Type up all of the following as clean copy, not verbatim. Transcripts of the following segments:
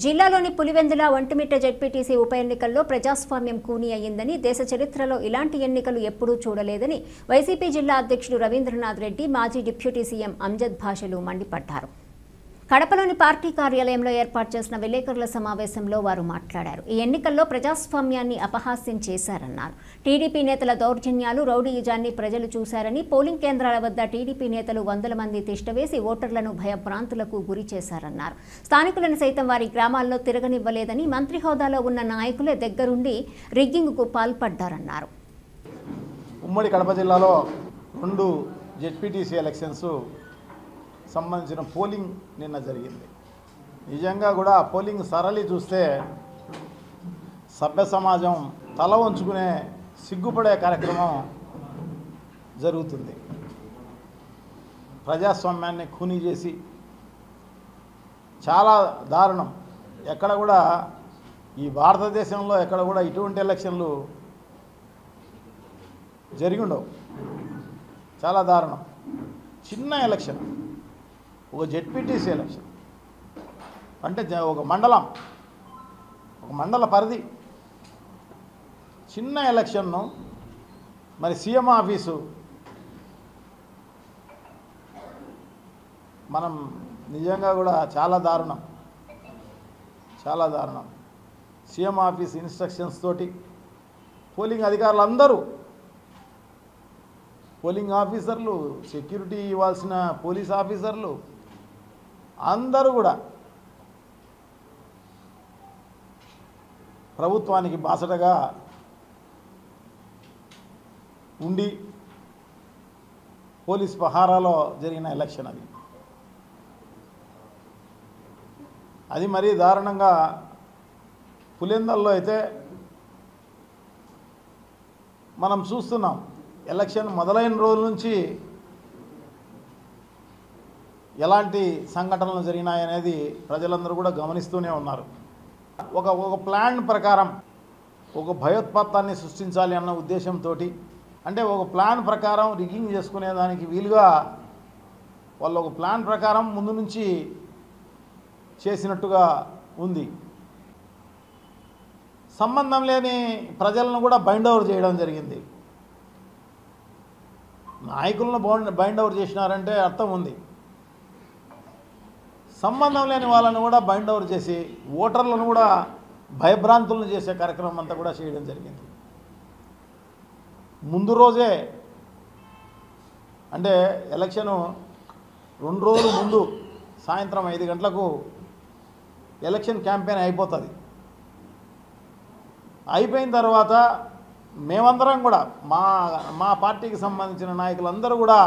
జిల్లాలోని పులివెందుల ఒంటిమిట్ట జెడ్పీటీసీ ఉప ఎన్నికల్లో ప్రజాస్వామ్యం కూని అయ్యిందని, దేశ చరిత్రలో ఇలాంటి ఎన్నికలు ఎప్పుడూ చూడలేదని వైసీపీ జిల్లా అధ్యక్షుడు రవీంద్రనాథ్ రెడ్డి, మాజీ డిప్యూటీ సీఎం అమ్జద్ భాషలు మండిపడ్డారు. కడపలోని పార్టీ కార్యాలయంలో ఏర్పాటు చేసిన విలేకరుల సమావేశంలో వారు మాట్లాడారు. ఈ ఎన్నికల్లో ప్రజాస్వామ్యాన్ని అపహాస్యం చేశారన్నారు. టీడీపీ నేతల దౌర్జన్యాలు, రౌడీయిజాన్ని ప్రజలు చూశారని, పోలింగ్ కేంద్రాల వద్ద టీడీపీ నేతలు 100 మంది తిష్టవేసి ఓటర్లను భయభ్రాంతులకు గురి చేశారన్నారు. స్థానికులను సైతం వారి గ్రామాల్లో తిరగనివ్వలేదని, మంత్రి హోదాలో ఉన్న నాయకులే దగ్గరుండి రిగ్గింగ్కు పాల్పడ్డారన్నారు. ఉమ్మడి కడప జిల్లాలో 2 జెడ్పీటీసీ ఎలక్షన్స్ సంబంధించిన పోలింగ్ నిన్న జరిగింది. నిజంగా కూడా పోలింగ్ సరళి చూస్తే సభ్య సమాజం తల వంచుకునే సిగ్గుపడే కార్యక్రమం జరుగుతుంది. ప్రజాస్వామ్యాన్ని ఖూనీ చేసి చాలా దారుణం. ఎక్కడ కూడా ఈ భారతదేశంలో ఎక్కడ కూడా ఇటువంటి ఎలక్షన్లు జరిగి ఉండవు. చాలా దారుణం. చిన్న ఎలక్షన్, ఒక జెడ్పీటీసీ ఎలక్షన్ అంటే ఒక మండల పరిధి చిన్న ఎలక్షన్ను మరి సీఎం ఆఫీసు మనం నిజంగా కూడా చాలా దారుణం. సీఎం ఆఫీస్ ఇన్స్ట్రక్షన్స్ తోటి పోలింగ్ అధికారులు అందరూ, పోలింగ్ ఆఫీసర్లు, సెక్యూరిటీ ఇవ్వాల్సిన పోలీస్ ఆఫీసర్లు అందరూ కూడా ప్రభుత్వానికి బాసటగా ఉండి పోలీస్ పహారాలో జరిగిన ఎలక్షన్ అది మరీ దారుణంగా. పులివెందులలో అయితే మనం చూస్తున్నాం, ఎలక్షన్ మొదలైన రోజుల నుంచి ఎలాంటి సంఘటనలు జరిగినాయనేది ప్రజలందరూ కూడా గమనిస్తూనే ఉన్నారు. ఒక ప్లాన్ ప్రకారం ఒక భయోత్పాతాన్ని సృష్టించాలి అన్న ఉద్దేశంతో, అంటే ఒక ప్లాన్ ప్రకారం రిగ్గింగ్ చేసుకునేదానికి వీలుగా వాళ్ళు ఒక ప్లాన్ ప్రకారం ముందు నుంచి చేసినట్టుగా ఉంది. సంబంధం లేని ప్రజలను కూడా బైండ్ ఓవర్ చేయడం జరిగింది. నాయకులను బైండ్ ఓవర్ చేసినారంటే అర్థం ఉంది. సంబంధం లేని వాళ్ళను కూడా బైండ్ ఓవర్ చేసి ఓటర్లను కూడా భయభ్రాంతులను చేసే కార్యక్రమం అంతా కూడా చేయడం జరిగింది. ముందు రోజే అంటే ఎలక్షను 2 రోజుల ముందు సాయంత్రం 5 గంటలకు ఎలక్షన్ క్యాంపెయిన్ అయిపోతుంది. అయిపోయిన తర్వాత మేమందరం కూడా మా పార్టీకి సంబంధించిన నాయకులందరూ కూడా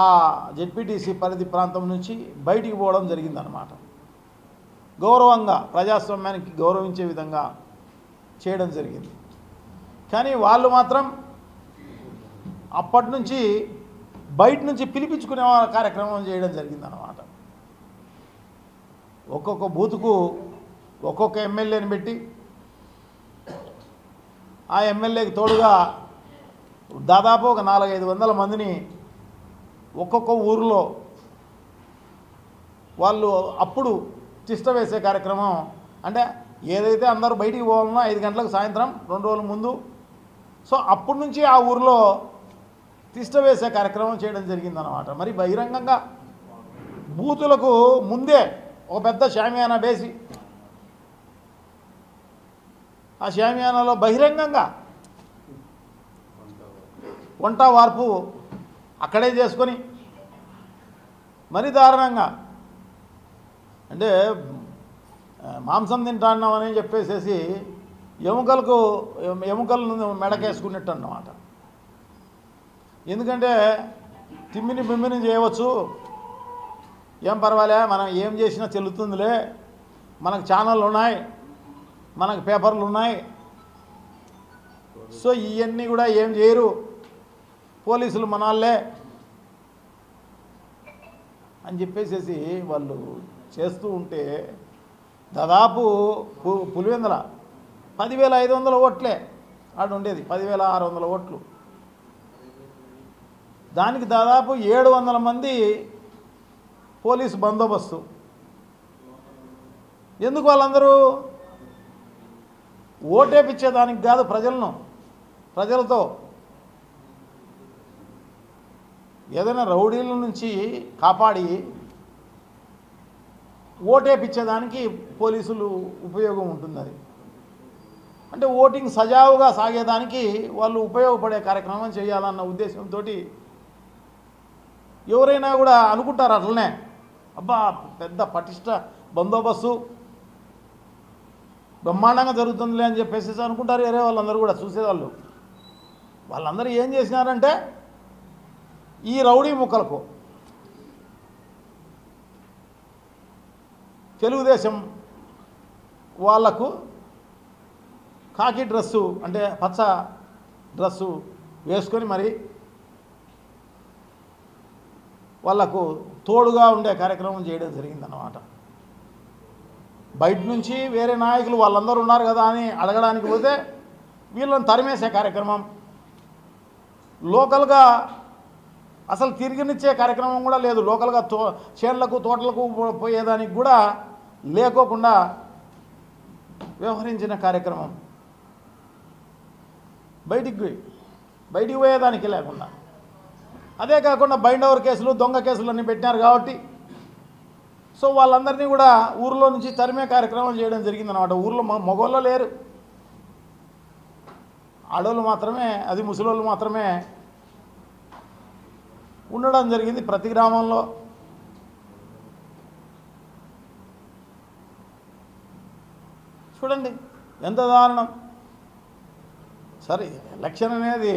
ఆ జెడ్పీటీసీ పరిధి ప్రాంతం నుంచి బయటికి పోవడం జరిగిందన్నమాట. గౌరవంగా, ప్రజాస్వామ్యానికి గౌరవించే విధంగా చేయడం జరిగింది. కానీ వాళ్ళు మాత్రం అప్పటి నుంచి బయట నుంచి పిలిపించుకునే కార్యక్రమం చేయడం జరిగిందన్నమాట. ఒక్కొక్క బూతుకు ఒక్కొక్క ఎమ్మెల్యేని పెట్టి ఆ ఎమ్మెల్యేకి తోడుగా దాదాపు ఒక 400-500 మందిని ఒక్కొక్క ఊరిలో వాళ్ళు అప్పుడు తిష్ట వేసే కార్యక్రమం. అంటే ఏదైతే అందరూ బయటికి పోవాలన్నా 5 గంటలకు సాయంత్రం 2 రోజుల ముందు, సో అప్పటి నుంచి ఆ ఊరిలో తిష్ట వేసే కార్యక్రమం చేయడం జరిగిందన్నమాట. మరి బహిరంగంగా బూతులకు ముందే ఒక పెద్ద షామియానా వేసి ఆ షామియానాలో బహిరంగంగా వంట వార్పు అక్కడే చేసుకొని మరీ దారుణంగా, అంటే మాంసం తింటాన్నామని చెప్పేసేసి ఎముకలను మెడకేసుకున్నట్టు అన్నమాట. ఎందుకంటే బిమ్మిని చేయవచ్చు, ఏం పర్వాలే, మనం ఏం చేసినా చెల్లుతుందిలే, మనకు ఛానళ్ళు ఉన్నాయి, మనకు పేపర్లు ఉన్నాయి, సో ఇవన్నీ కూడా ఏం చేయరు, పోలీసులు మనాళ్ళే అని చెప్పేసేసి వాళ్ళు చేస్తూ ఉంటే దాదాపు పులివెందుల 10,500 ఓట్లే ఆడ ఉండేది, 10,600 ఓట్లు. దానికి దాదాపు 700 మంది పోలీసు బందోబస్తు. ఎందుకు వాళ్ళందరూ ఓటేపిచ్చేదానికి కాదు, ప్రజలతో ఏదైనా రౌడీల నుంచి కాపాడి ఓటేపిచ్చేదానికి పోలీసులు ఉపయోగం ఉంటుంది. అది అంటే ఓటింగ్ సజావుగా సాగేదానికి వాళ్ళు ఉపయోగపడే కార్యక్రమం చేయాలన్న ఉద్దేశంతో ఎవరైనా కూడా అనుకుంటారు అట్లనే, అబ్బా పెద్ద పటిష్ట బందోబస్తు బ్రహ్మాండంగా జరుగుతుందిలే అని చెప్పేసి అనుకుంటారు. వేరే వాళ్ళందరూ కూడా చూసేవాళ్ళు. వాళ్ళందరూ ఏం చేసినారంటే ఈ రౌడీ ముక్కలకు తెలుగుదేశం వాళ్లకు కాకి డ్రెస్సు అంటే పచ్చ డ్రెస్సు వేసుకొని మరి వాళ్లకు తోడుగా ఉండే కార్యక్రమం చేయడం జరిగిందన్నమాట. బయట నుంచి వేరే నాయకులు వాళ్ళందరూ ఉన్నారు కదా అని అడగడానికి పోతే వీళ్ళని తరిమేసే కార్యక్రమం, లోకల్గా అసలు తిరిగినిచ్చే కార్యక్రమం కూడా లేదు. లోకల్గా చేన్లకు తోటలకు పోయేదానికి కూడా లేకోకుండా వ్యవహరించిన కార్యక్రమం, బయటికి పోయేదానికి లేకుండా. అదే కాకుండా బైండ్ ఓవర్ కేసులు, దొంగ కేసులు అన్నీ పెట్టినారు కాబట్టి సో వాళ్ళందరినీ కూడా ఊరిలో నుంచి తరిమే కార్యక్రమం చేయడం జరిగిందన్నమాట. ఊర్లో మగవాళ్ళు లేరు, ఆడవాళ్ళు మాత్రమే, అది ముసలోళ్ళు మాత్రమే ఉండడం జరిగింది ప్రతి గ్రామంలో. చూడండి ఎంత దారుణం. సరే ఎలక్షన్ అనేది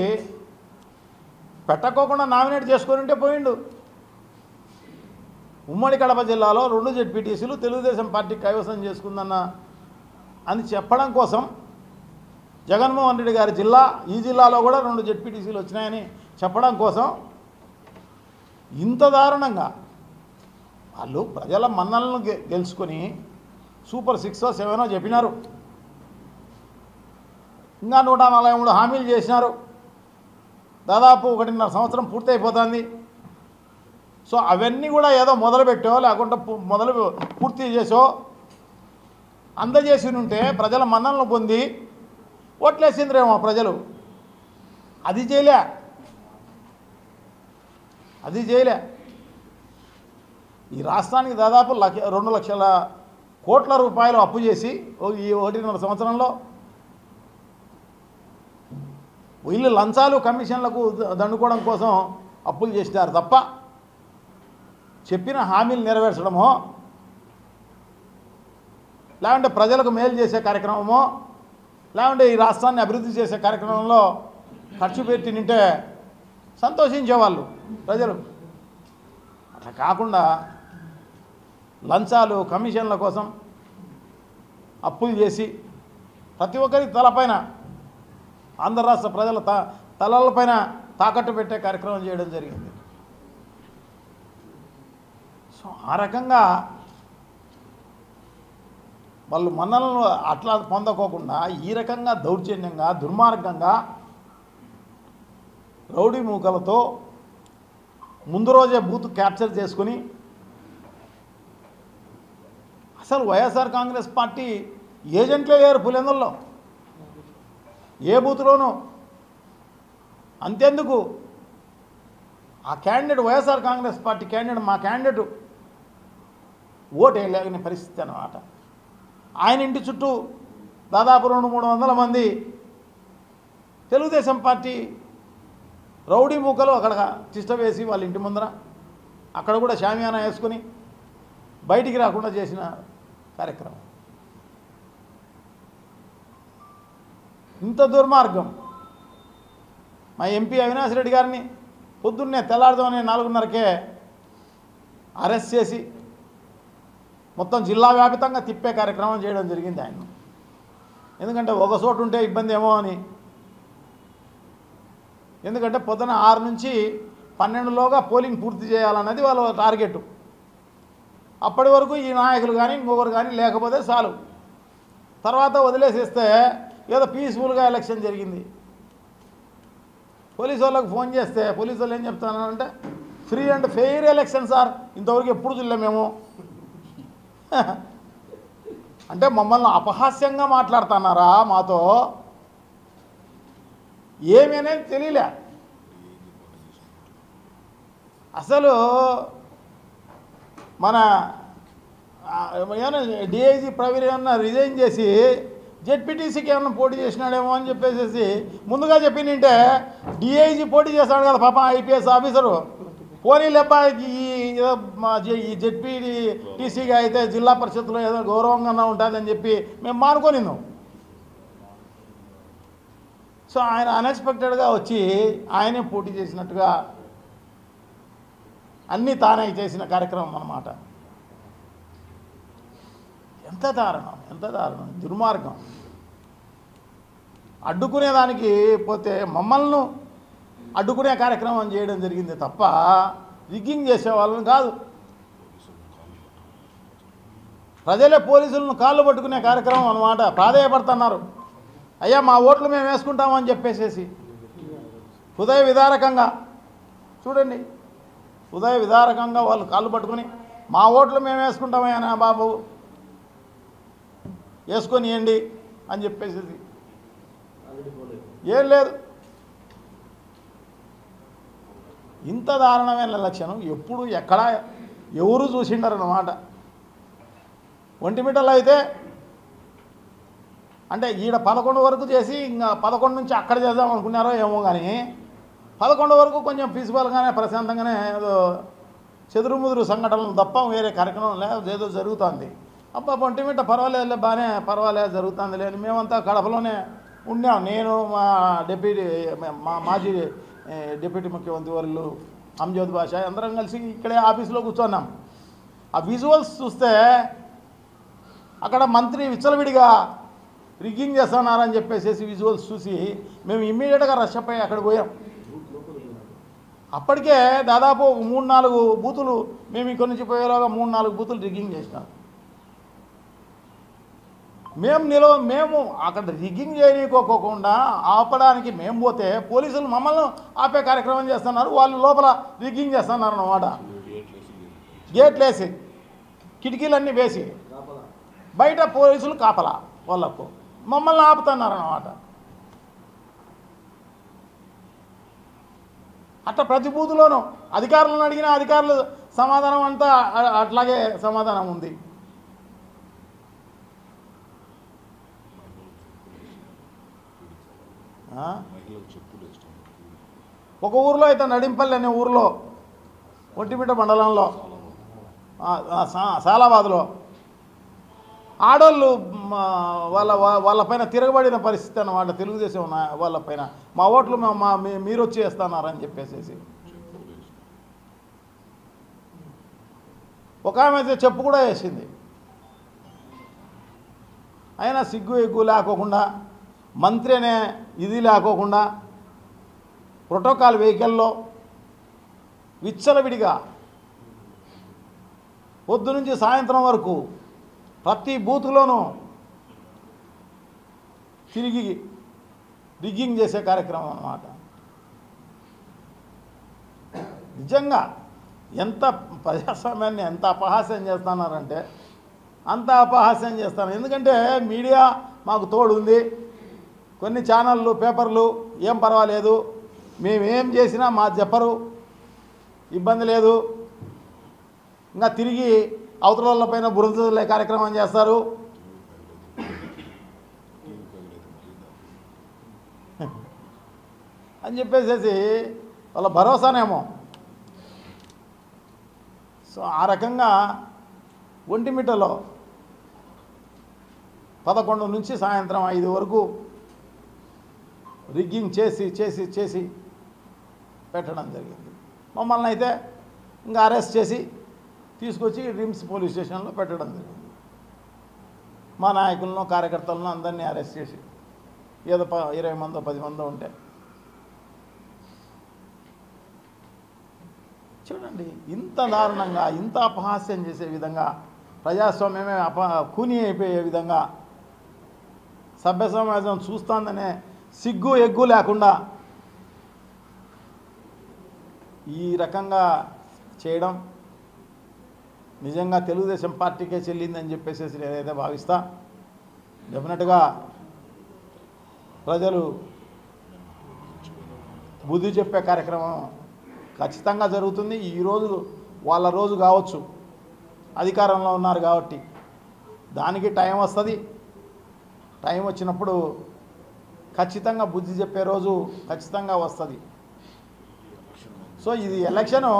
పెట్టకోకుండా నామినేట్ చేసుకొని ఉంటే పోయిండు. ఉమ్మడి కడప జిల్లాలో 2 జెడ్పీటీసీలు తెలుగుదేశం పార్టీ కైవసం చేసుకుందన్న అని చెప్పడం కోసం జగన్మోహన్ రెడ్డి గారి జిల్లా, ఈ జిల్లాలో కూడా 2 జెడ్పీటీసీలు వచ్చినాయని చెప్పడం కోసం ఇంత దారుణంగా వాళ్ళు ప్రజల మన్నలను గెలుచుకొని సూపర్ 6 7 చెప్పినారు. ఇంకా 143 హామీలు చేసినారు. దాదాపు 1.5 సంవత్సరం పూర్తయిపోతుంది. సో అవన్నీ కూడా ఏదో మొదలుపెట్టో లేకుంటే పూర్తి చేసో అందజేసి ఉంటే ప్రజల మన్నలను పొంది ఓట్లేసింద్రేమో ప్రజలు. అది చేయలే. ఈ రాష్ట్రానికి దాదాపు 2 లక్షల కోట్ల రూపాయలు అప్పు చేసి ఈ 1.5 సంవత్సరంలో వీళ్ళు లంచాలు కమిషన్లకు దండుకోవడం కోసం అప్పులు చేసినారు తప్ప చెప్పిన హామీలు నెరవేర్చడమో లేకుంటే ప్రజలకు మేలు చేసే కార్యక్రమమో లేకుంటే ఈ రాష్ట్రాన్ని అభివృద్ధి చేసే కార్యక్రమంలో ఖర్చు పెట్టి నింటే సంతోషించేవాళ్ళు ప్రజలు. అట్లా కాకుండా లంచాలు కమిషన్ల కోసం అప్పులు చేసి ప్రతి ఒక్కరి తలపైన, ఆంధ్ర రాష్ట్ర ప్రజల తలలపైన తాకట్టు పెట్టే కార్యక్రమం చేయడం జరిగింది. సో ఆ రకంగా వాళ్ళు మన్నలను అట్లా పొందకోకుండా ఈ రకంగా దౌర్జన్యంగా దుర్మార్గంగా రౌడీ మూకలతో ముందు రోజే బూత్ క్యాప్చర్ చేసుకుని అసలు వైఎస్ఆర్ కాంగ్రెస్ పార్టీ ఏజెంట్లే లేరు పులివెందుల్లో ఏ బూత్లోనూ. అంతెందుకు ఆ candidate YSR Congress party candidate మా క్యాండిడేట్ ఓటు వేయలేని పరిస్థితి అన్నమాట. ఆయన ఇంటి చుట్టూ దాదాపు 200-300 మంది తెలుగుదేశం పార్టీ రౌడీ మూకలు అక్కడ తిష్ట వేసి వాళ్ళ ఇంటి ముందర అక్కడ కూడా షామియానా వేసుకొని బయటికి రాకుండా చేసిన కార్యక్రమం. ఇంత దుర్మార్గం. మా ఎంపీ అవినాష్ రెడ్డి గారిని పొద్దున్నే తెల్లారుదామని 4:30కే అరెస్ట్ చేసి మొత్తం జిల్లా వ్యాపితంగా తిప్పే కార్యక్రమం చేయడం జరిగింది ఆయన. ఎందుకంటే ఒక చోటు ఉంటే ఇబ్బంది ఏమో అని. ఎందుకంటే పొద్దున 6 నుంచి 12లోగా పోలింగ్ పూర్తి చేయాలన్నది వాళ్ళ టార్గెట్. అప్పటి వరకు ఈ నాయకులు కానీ ఇంకొకరు కానీ లేకపోతే చాలు, తర్వాత వదిలేసేస్తే ఏదో పీస్ఫుల్గా ఎలక్షన్ జరిగింది. పోలీసు వాళ్ళకు ఫోన్ చేస్తే పోలీసు వాళ్ళు ఏం చెప్తున్నారంటే free and fair election sir, ఇంతవరకు ఎప్పుడు చూడలేము మేము. అంటే మమ్మల్ని అపహాస్యంగా మాట్లాడుతున్నారా మాతో? ఏమి అనేది తెలియలే అసలు. మన ఏమన్నా డిఐజీ ప్రవీణ్ ఏమన్నా రిజైన్ చేసి జెడ్పీటీసీకి ఏమన్నా పోటీ చేసినాడేమో అని చెప్పేసి ముందుగా చెప్పిందంటే డిఐజీ పోటీ చేస్తాడు కదా పాపం ఐపీఎస్ ఆఫీసరు. పోనీ లేబ్బా ఈ జెడ్పీటీసీగా అయితే జిల్లా పరిషత్లో ఏదో గౌరవంగా ఉంటుందని చెప్పి మేము మానుకొనిందాం. సో ఆయన అన్ఎక్స్పెక్టెడ్గా వచ్చి ఆయనే పోటీ చేసినట్టుగా అన్నీ తానే చేసిన కార్యక్రమం అన్నమాట. ఎంత దారుణం దుర్మార్గం. అడ్డుకునేదానికి పోతే మమ్మల్ని అడ్డుకునే కార్యక్రమం చేయడం జరిగింది తప్ప రిగ్గింగ్ చేసే వాళ్ళని కాదు. ప్రజలే పోలీసులను కాళ్ళు పట్టుకునే కార్యక్రమం అన్నమాట. ప్రాధేయపడుతున్నారు, అయ్యా మా ఓట్లు మేము వేసుకుంటామని చెప్పేసేసి హృదయ విదారకంగా చూడండి, హృదయ విదారకంగా వాళ్ళు కాళ్ళు పట్టుకుని మా ఓట్లు మేము వేసుకుంటామయ్యా బాబు వేసుకొనియండి అని చెప్పేసి ఏం లేదు. ఇంత దారుణమైన లక్షణం ఎప్పుడు ఎక్కడ ఎవరు చూసిండారన్నమాట. ఒంటిమిట్టలో అయితే అంటే ఈడ 11 వరకు చేసి ఇంకా 11 నుంచి అక్కడ చేద్దాం అనుకున్నారో ఏమో, కానీ 11 వరకు కొంచెం పీస్ఫుల్గానే ప్రశాంతంగానే ఏదో చెదురుముదురు సంఘటనలు తప్ప వేరే కార్యక్రమం లేదు, ఏదో జరుగుతుంది. అబ్బా ఒంటిమిట్ట పర్వాలేదు, బాగానే పర్వాలేదు జరుగుతుందిలే అని మేమంతా కడపలోనే ఉన్నాం. నేను మా మాజీ డిప్యూటీ ముఖ్యమంత్రి వర్యులు అంజద్ బాషా అందరం కలిసి ఇక్కడే ఆఫీసులో కూర్చున్నాం. ఆ విజువల్స్ చూస్తే అక్కడ మంత్రి విచ్చలవిడిగా రిగ్గింగ్ చేస్తున్నారని చెప్పేసి విజువల్స్ చూసి మేము ఇమ్మీడియట్గా రష్ అయి అక్కడికి పోయాం. అప్పటికే దాదాపు 3-4 బూతులు మేము ఇక్కడి నుంచి పోయేలాగా 3-4 బూతులు రిగ్గింగ్ చేసినాం. మేము అక్కడ రిగ్గింగ్ చేయనీకోకుండా ఆపడానికి మేము పోతే పోలీసులు మమ్మల్ని ఆపే కార్యక్రమం చేస్తున్నారు. వాళ్ళు లోపల రిగ్గింగ్ చేస్తున్నారు అన్నమాట. గేట్లు వేసి కిటికీలన్నీ వేసి బయట పోలీసులు కాపలా వాళ్ళకు మమ్మల్ని ఆపుతున్నారు అన్నమాట. అట్లా ప్రతి బూతులోనూ అధికారులను అడిగిన అధికారులు సమాధానం అంతా అట్లాగే సమాధానం ఉంది. ఒక ఊరిలో అయితే నడింపల్లి అనే ఊరిలో ఒంటిమిట్ట మండలంలో సాలాబాద్లో ఆడోళ్ళు వాళ్ళపైన తిరగబడిన పరిస్థితి అన్నమాట. తెలుగుదేశం వాళ్ళపైన మా ఓట్లు మీరు వచ్చి వేస్తున్నారని చెప్పేసి ఒక ఆమె అయితే చెప్పు కూడా వేసింది. అయినా సిగ్గు ఎగ్గు లేకోకుండా మంత్రి అనే ఇది లేకోకుండా ప్రోటోకాల్ వెహికల్లో విచ్చలవిడిగా పొద్దు నుంచి సాయంత్రం వరకు ప్రతి బూత్లోనూ తిరిగి రిగ్గింగ్ చేసే కార్యక్రమం అన్నమాట. నిజంగా ఎంత ప్రజాస్వామ్యాన్ని ఎంత అపహాస్యం చేస్తున్నారంటే అంత అపహాస్యం చేస్తాను. ఎందుకంటే మీడియా మాకు తోడు ఉంది, కొన్ని ఛానళ్ళు పేపర్లు ఏం పర్వాలేదు, మేమేం చేసినా మా చెప్పరు, ఇబ్బంది లేదు, ఇంకా తిరిగి అవతల పైన బురదలే కార్యక్రమం చేస్తారు. అని చెప్పేసి వాళ్ళ భరోసానేమో. సో ఆ రకంగా ఒంటిమిట్టలో 11 నుంచి సాయంత్రం 5 వరకు రిగ్గింగ్ చేసి చేసి చేసి పెట్టడం జరిగింది. మమ్మల్ని అయితే ఇంకా అరెస్ట్ చేసి తీసుకొచ్చి రిమ్స్ పోలీస్ స్టేషన్లో పెట్టడం జరిగింది. మా నాయకులను కార్యకర్తలను అందరినీ అరెస్ట్ చేసి ఏదో 20 మందో 10 మందో ఉంటే చూడండి, ఇంత దారుణంగా ఇంత అపహాస్యం చేసే విధంగా ప్రజాస్వామ్యమే కూని అయిపోయే విధంగా సభ్య సమాజం చూస్తోందనే సిగ్గు ఎగ్గు లేకుండా ఈ రకంగా చేయడం నిజంగా తెలుగుదేశం పార్టీకే చెల్లిందని చెప్పేసి నేనైతే భావిస్తా. డెఫినెట్గా ప్రజలు బుద్ధి చెప్పే కార్యక్రమం ఖచ్చితంగా జరుగుతుంది. ఈరోజు వాళ్ళ రోజు కావచ్చు, అధికారంలో ఉన్నారు కాబట్టి దానికి టైం వస్తుంది. టైం వచ్చినప్పుడు ఖచ్చితంగా బుద్ధి చెప్పే రోజు ఖచ్చితంగా వస్తుంది. సో ఇది ఎలక్షను,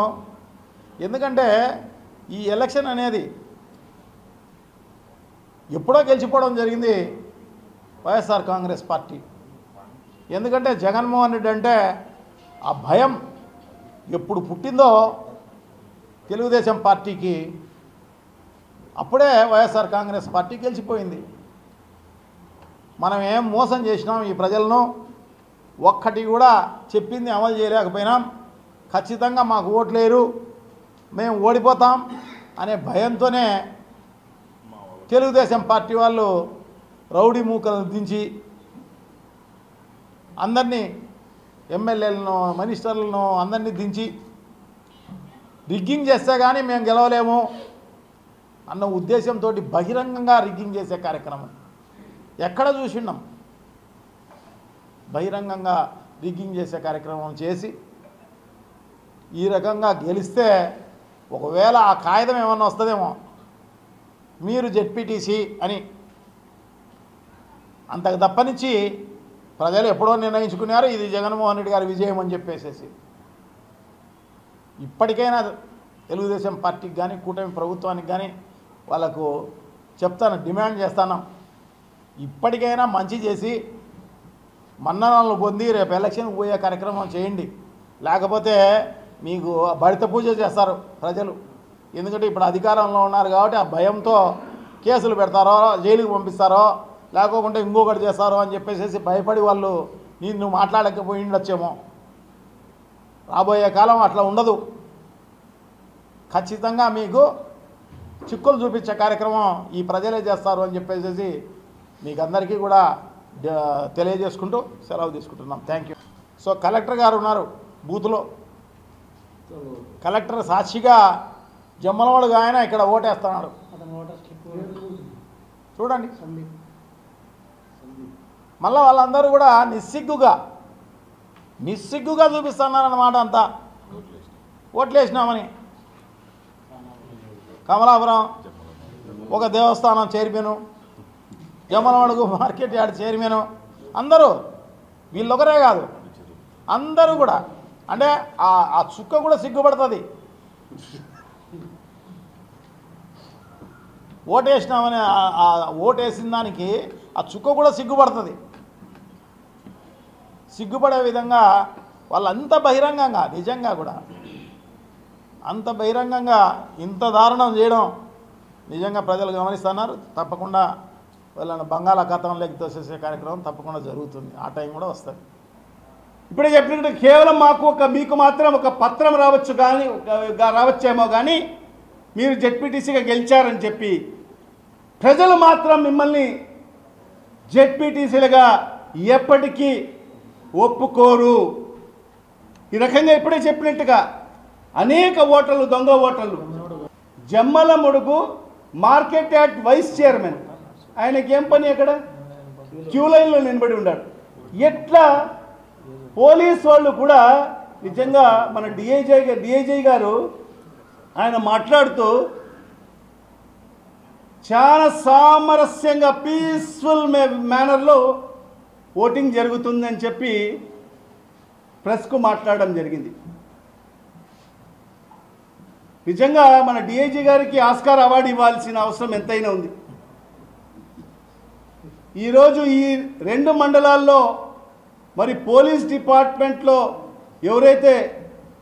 ఎందుకంటే ఈ ఎలక్షన్ అనేది ఎప్పుడో గెలిచిపోవడం జరిగింది వైఎస్ఆర్ కాంగ్రెస్ పార్టీ. ఎందుకంటే జగన్మోహన్ రెడ్డి అంటే ఆ భయం ఎప్పుడు పుట్టిందో తెలుగుదేశం పార్టీకి, అప్పుడే వైఎస్ఆర్ కాంగ్రెస్ పార్టీ గెలిచిపోయింది. మనం ఏం మోసం చేసినాం ఈ ప్రజలను, ఒక్కటి కూడా చెప్పింది అమలు చేయలేకపోయినాం. ఖచ్చితంగా మాకు ఓట్లేరు, మేము ఓడిపోతాం అనే భయంతోనే తెలుగుదేశం పార్టీ వాళ్ళు రౌడీ మూకలను దించి అందరినీ, ఎమ్మెల్యేలను, మినిస్టర్లను అందరినీ దించి రిగ్గింగ్ చేస్తే కానీ మేము గెలవలేము అన్న ఉద్దేశంతో బహిరంగంగా రిగ్గింగ్ చేసే కార్యక్రమం ఎక్కడ చూసిన్నాం. బహిరంగంగా రిగ్గింగ్ చేసే కార్యక్రమం చేసి ఈ రకంగా గెలిస్తే ఒకవేళ ఆ కాగితం ఏమన్నా వస్తుందేమో, మీరు జెడ్పీటీసీ అని. అంతకు తప్పనిచ్చి ప్రజలు ఎప్పుడో నిర్ణయించుకున్నారు ఇది జగన్మోహన్ రెడ్డి గారి విజయం అని చెప్పేసేసి. ఇప్పటికైనా తెలుగుదేశం పార్టీకి కానీ కూటమి ప్రభుత్వానికి కానీ వాళ్ళకు చెప్తాను, డిమాండ్ చేస్తాను, ఇప్పటికైనా మంచి చేసి మన్ననలు పొంది రేపు ఎలక్షన్ పోయే కార్యక్రమం చేయండి. లేకపోతే మీకు బడిత పూజ చేస్తారు ప్రజలు. ఎందుకంటే ఇప్పుడు అధికారంలో ఉన్నారు కాబట్టి ఆ భయంతో కేసులు పెడతారో, జైలుకి పంపిస్తారో, లేకోకుంటే ఇంకొకటి చేస్తారో అని చెప్పేసి భయపడి వాళ్ళు నిన్ను మాట్లాడకపోయి ఉండొచ్చేమో. రాబోయే కాలం అట్లా ఉండదు. ఖచ్చితంగా మీకు చిక్కులు చూపించే కార్యక్రమం ఈ ప్రజలే చేస్తారు అని చెప్పేసి మీకు అందరికీ కూడా తెలియజేసుకుంటూ సెలవు తీసుకుంటున్నాం. Thank you. సో కలెక్టర్ గారు ఉన్నారు బూత్లో. కలెక్టర్ సాక్షిగా జమ్మలవాడుగా ఆయన ఇక్కడ ఓటేస్తున్నాడు చూడండి. మళ్ళీ వాళ్ళందరూ కూడా నిస్సిగ్గుగా చూపిస్తున్నారన్నమాట. అంతా ఓట్లేసినామని. కమలాపురం ఒక దేవస్థానం chairman, Jammalamadugu market yard chairman, అందరూ వీళ్ళొకరే కాదు అందరూ కూడా. అంటే ఆ చుక్క కూడా సిగ్గుపడుతుంది. ఓటేసినామని ఓటేసిన దానికి ఆ చుక్క కూడా సిగ్గుపడుతుంది. సిగ్గుపడే విధంగా వాళ్ళంత బహిరంగంగా, నిజంగా కూడా అంత బహిరంగంగా ఇంత దారుణం చేయడం నిజంగా ప్రజలు గమనిస్తున్నారు. తప్పకుండా వాళ్ళని బంగాళాఖాతంలోకి తోసేసే కార్యక్రమం తప్పకుండా జరుగుతుంది. ఆ టైం కూడా వస్తుంది. ఇప్పుడే చెప్పినట్టు కేవలం మీకు మాత్రం ఒక పత్రం రావచ్చేమో కానీ మీరు జెడ్పీటీసీగా గెలిచారని చెప్పి ప్రజలు మాత్రం మిమ్మల్ని జెడ్పీటీసీలుగా ఎప్పటికీ ఒప్పుకోరు. ఈ రకంగా ఇప్పుడే చెప్పినట్టుగా అనేక ఓటర్లు, దొంగ ఓటర్లు. Jammalamadugu market yard vice chairman, ఆయనకి ఏం పని అక్కడ క్యూ లైన్లో నిలబడి ఉన్నాడు. ఎట్లా పోలీస్ వాళ్ళు కూడా నిజంగా మన డిఐజీ గారు ఆయన మాట్లాడుతూ చాలా సామరస్యంగా పీస్ఫుల్ మేనర్లో ఓటింగ్ జరుగుతుందని చెప్పి ప్రెస్కు మాట్లాడడం జరిగింది. నిజంగా మన డిఐజీ గారికి ఆస్కార్ అవార్డు ఇవ్వాల్సిన అవసరం ఎంతైనా ఉంది. ఈరోజు ఈ 2 మండలాల్లో మరి పోలీస్ డిపార్ట్మెంట్లో ఎవరైతే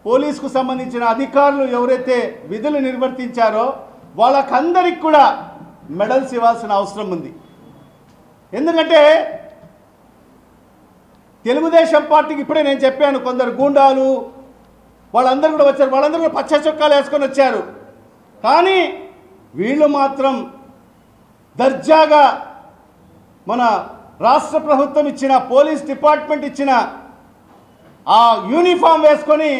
పోలీసుకు సంబంధించిన అధికారులు ఎవరైతే విధులు నిర్వర్తించారో వాళ్ళకందరికి కూడా మెడల్స్ ఇవ్వాల్సిన అవసరం ఉంది. ఎందుకంటే తెలుగుదేశం పార్టీకి ఇప్పుడే నేను చెప్పాను, కొందరు గూండాలు వాళ్ళందరూ కూడా వచ్చారు. వాళ్ళందరూ కూడా పచ్చ చొక్కాలు వేసుకొని వచ్చారు. కానీ వీళ్ళు మాత్రం దర్జాగా మన రాష్ట్ర ప్రభుత్వం ఇచ్చిన, పోలీస్ డిపార్ట్మెంట్ ఇచ్చిన ఆ యూనిఫామ్ వేసుకొని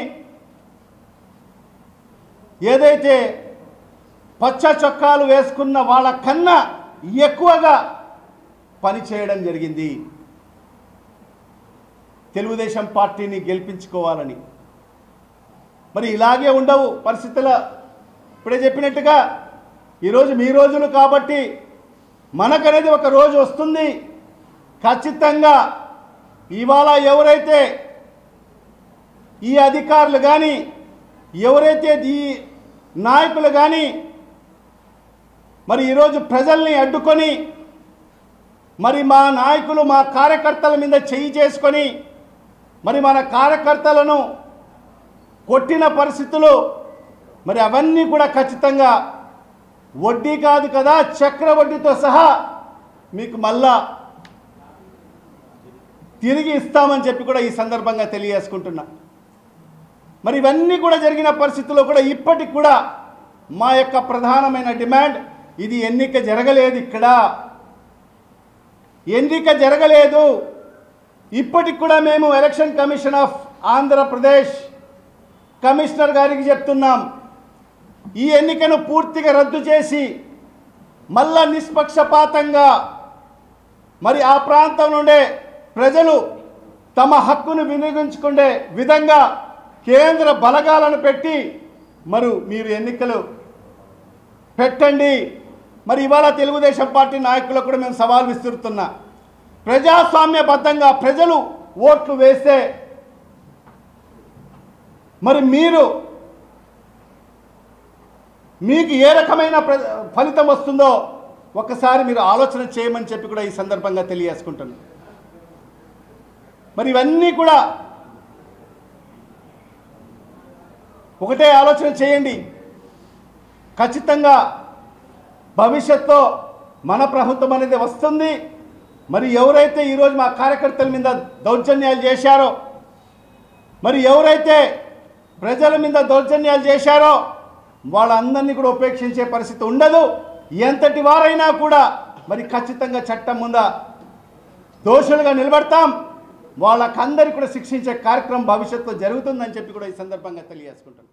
ఏదైతే పచ్చ చొక్కాలు వేసుకున్న వాళ్ళ కన్నా ఎక్కువగా పనిచేయడం జరిగింది తెలుగుదేశం పార్టీని గెలిపించుకోవాలని. మరి ఇలాగే ఉండవు పరిస్థితులు. ఇప్పుడే చెప్పినట్టుగా ఈరోజు మీ రోజులు కాబట్టి మనకనేది ఒక రోజు వస్తుంది. ఖచ్చితంగా ఇవాళ ఎవరైతే ఈ అధికారులు కానీ ఎవరైతే ఈ నాయకులు కానీ మరి ఈరోజు ప్రజల్ని అడ్డుకొని మరి మా నాయకులు మా కార్యకర్తల మీద చెయ్యి చేసుకొని మరి మన కార్యకర్తలను కొట్టిన పరిస్థితులు మరి అవన్నీ కూడా ఖచ్చితంగా వడ్డీ కాదు కదా చక్రవడ్డీతో సహా మీకు మళ్ళా తిరిగి ఇస్తామని చెప్పి కూడా ఈ సందర్భంగా తెలియజేసుకుంటున్నా. మరి ఇవన్నీ కూడా జరిగిన పరిస్థితుల్లో కూడా ఇప్పటికి కూడా మా యొక్క ప్రధానమైన డిమాండ్ ఇది ఎన్నిక జరగలేదు, ఇక్కడ ఎన్నిక జరగలేదు. ఇప్పటికి కూడా మేము election commission of Andhra Pradesh commissioner గారికి చెప్తున్నాం, ఈ ఎన్నికను పూర్తిగా రద్దు చేసి మళ్ళా నిష్పక్షపాతంగా మరి ఆ ప్రాంతం నుండే ప్రజలు తమ హక్కును వినియోగించుకునే విధంగా కేంద్ర బలగాలను పెట్టి మరి మీరు ఎన్నికలు పెట్టండి. మరి ఇవాళ తెలుగుదేశం పార్టీ నాయకులకు కూడా మేము సవాల్ విసురుతున్నా, ప్రజాస్వామ్యబద్ధంగా ప్రజలు ఓట్లు వేస్తే మరి మీకు ఏ రకమైన ఫలితం వస్తుందో ఒకసారి మీరు ఆలోచన చేయమని చెప్పి కూడా ఈ సందర్భంగా తెలియజేసుకుంటున్నాను. మరి ఇవన్నీ కూడా ఒకటే ఆలోచన చేయండి, ఖచ్చితంగా భవిష్యత్తులో మన ప్రభుత్వం అనేది వస్తుంది. మరి ఎవరైతే ఈరోజు మా కార్యకర్తల మీద దౌర్జన్యాలు చేశారో, మరి ఎవరైతే ప్రజల మీద దౌర్జన్యాలు చేశారో వాళ్ళందరినీ కూడా ఉపేక్షించే పరిస్థితి ఉండదు. ఎంతటి వారైనా కూడా మరి ఖచ్చితంగా చట్టం ముందు దోషులుగా నిలబడతాం. వాళ్ళకందరికీ కూడా శిక్షించే కార్యక్రమం భవిష్యత్తులో జరుగుతుందని చెప్పి కూడా ఈ సందర్భంగా తెలియజేసుకుంటాం.